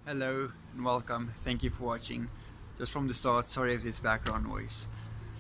Hello and welcome. Thank you for watching. Just from the start, sorry if there's background noise.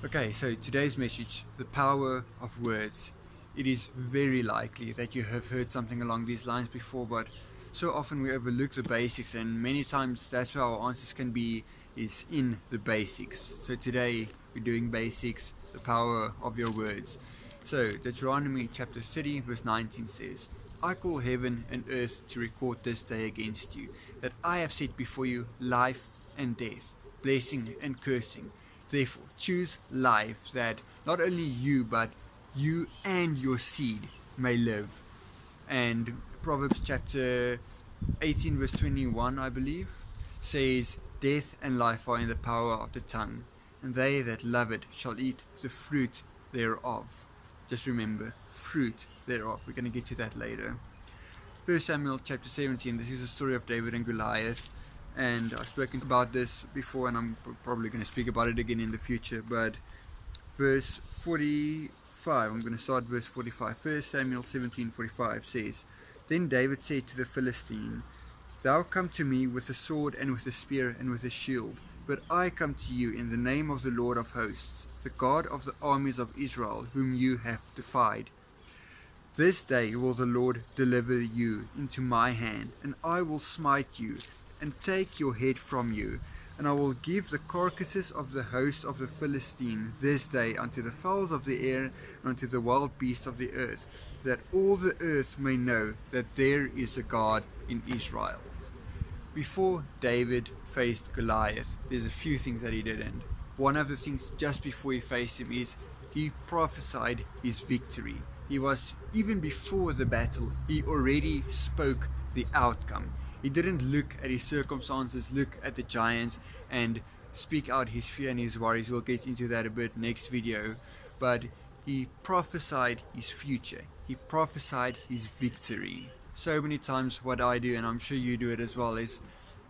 Okay, so today's message, the power of words. It is very likely that you have heard something along these lines before, but so often we overlook the basics, and many times that's where our answers can be, is in the basics. So today we're doing basics, the power of your words. So Deuteronomy chapter 30 verse 19 says, I call heaven and earth to record this day against you, that I have set before you life and death, blessing and cursing. Therefore, choose life, that not only you, but you and your seed may live. And Proverbs chapter 18, verse 21, I believe, says, Death and life are in the power of the tongue, and they that love it shall eat the fruit thereof. Just remember, fruit thereof. We're going to get to that later. 1 Samuel chapter 17, this is the story of David and Goliath. And I've spoken about this before, and I'm probably going to speak about it again in the future. But verse 45, I'm going to start verse 45. 1 Samuel 17:45 says, Then David said to the Philistine, Thou come to me with a sword and with a spear and with a shield, but I come to you in the name of the Lord of hosts, the God of the armies of Israel, whom you have defied. This day will the Lord deliver you into my hand, and I will smite you, and take your head from you, and I will give the carcasses of the host of the Philistine this day unto the fowls of the air, and unto the wild beasts of the earth, that all the earth may know that there is a God in Israel. Before David faced Goliath, there's a few things that he didn't. One of the things just before he faced him is he prophesied his victory. He was, even before the battle, he already spoke the outcome. He didn't look at his circumstances, look at the giants, and speak out his fear and his worries. We'll get into that a bit next video. But he prophesied his future. He prophesied his victory. So many times what I do, and I'm sure you do it as well, is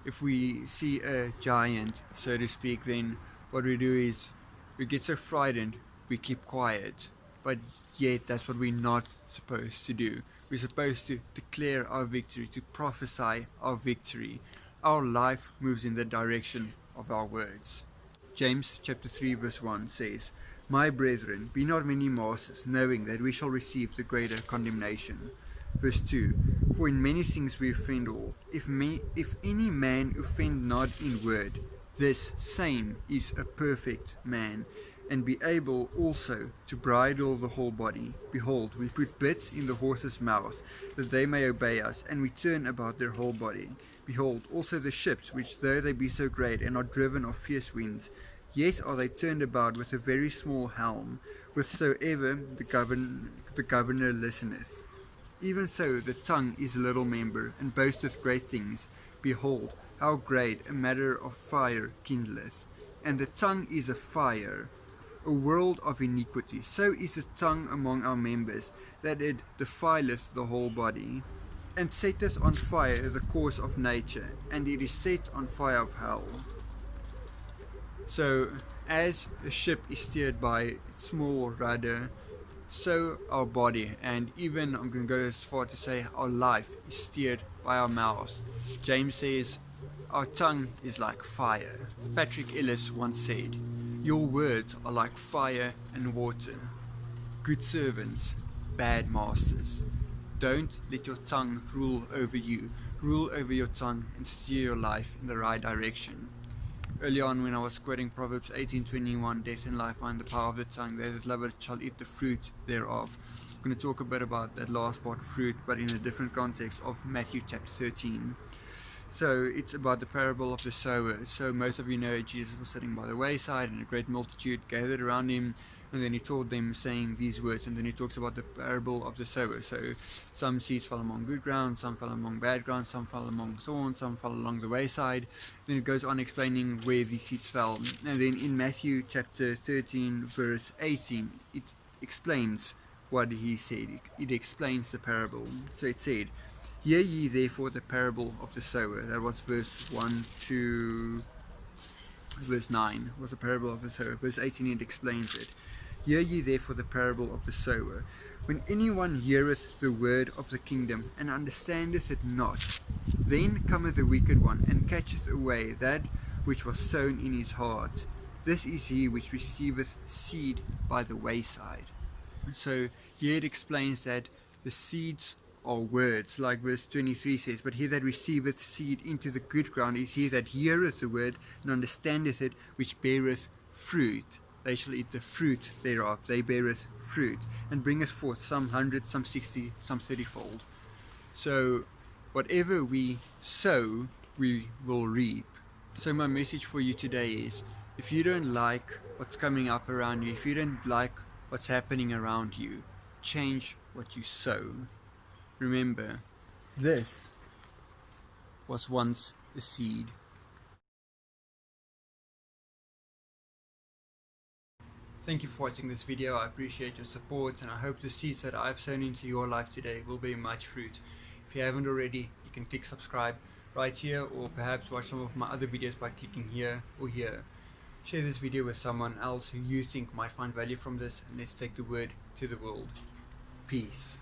if we see a giant, so to speak, then what we do is we get so frightened, we keep quiet. But yet that's what we're not supposed to do. We're supposed to declare our victory, to prophesy our victory. Our life moves in the direction of our words. James chapter 3 verse 1 says, My brethren, be not many masters, knowing that we shall receive the greater condemnation. Verse 2, For in many things we offend all. If any man offend not in word, this same is a perfect man, and be able also to bridle the whole body. Behold, we put bits in the horse's mouth, that they may obey us, and we turn about their whole body. Behold, also the ships, which though they be so great, and are driven of fierce winds, yet are they turned about with a very small helm, whatsoever the governor listeneth. Even so the tongue is a little member, and boasteth great things. Behold, how great a matter of fire kindleth. And the tongue is a fire, a world of iniquity. So is the tongue among our members, that it defileth the whole body, and setteth on fire the course of nature, and it is set on fire of hell. So, as a ship is steered by its small rudder, so our body, and even I'm going to go as far to say our life, is steered by our mouths. James says, our tongue is like fire. Patrick Ellis once said, Your words are like fire and water. Good servants, bad masters. Don't let your tongue rule over you. Rule over your tongue and steer your life in the right direction. Early on, when I was quoting Proverbs 18:21, Death and life are in the power of the tongue. They that love it shall eat the fruit thereof. I'm going to talk a bit about that last part, fruit, but in a different context of Matthew chapter 13. So it's about the parable of the sower. So most of you know Jesus was sitting by the wayside, and a great multitude gathered around him, and then he taught them, saying these words. And then he talks about the parable of the sower. So some seeds fell among good ground, some fell among bad ground, some fell among thorns, some fell along the wayside. Then it goes on explaining where these seeds fell. And then in Matthew chapter 13 verse 18, it explains what he said. It explains the parable. So it said, Hear ye therefore the parable of the sower. That was verse 1 to verse 9 was the parable of the sower. Verse 18 it explains it. Hear ye therefore the parable of the sower. When anyone heareth the word of the kingdom, and understandeth it not, Then cometh the wicked one, and catcheth away that which was sown in his heart. This is he which receiveth seed by the wayside. So here it explains that the seeds are words, like verse 23 says, but he that receiveth seed into the good ground is he that heareth the word, and understandeth it, which beareth fruit. They shall eat the fruit thereof. They beareth fruit, and bringeth forth some 100, some 60, some 30-fold. So whatever we sow, we will reap. So my message for you today is, if you don't like what's coming up around you, if you don't like what's happening around you, change what you sow. Remember, this was once a seed. Thank you for watching this video. I appreciate your support, and I hope the seeds that I've sown into your life today will bear much fruit. If you haven't already, you can click subscribe right here, or perhaps watch some of my other videos by clicking here or here. Share this video with someone else who you think might find value from this, and let's take the word to the world. Peace.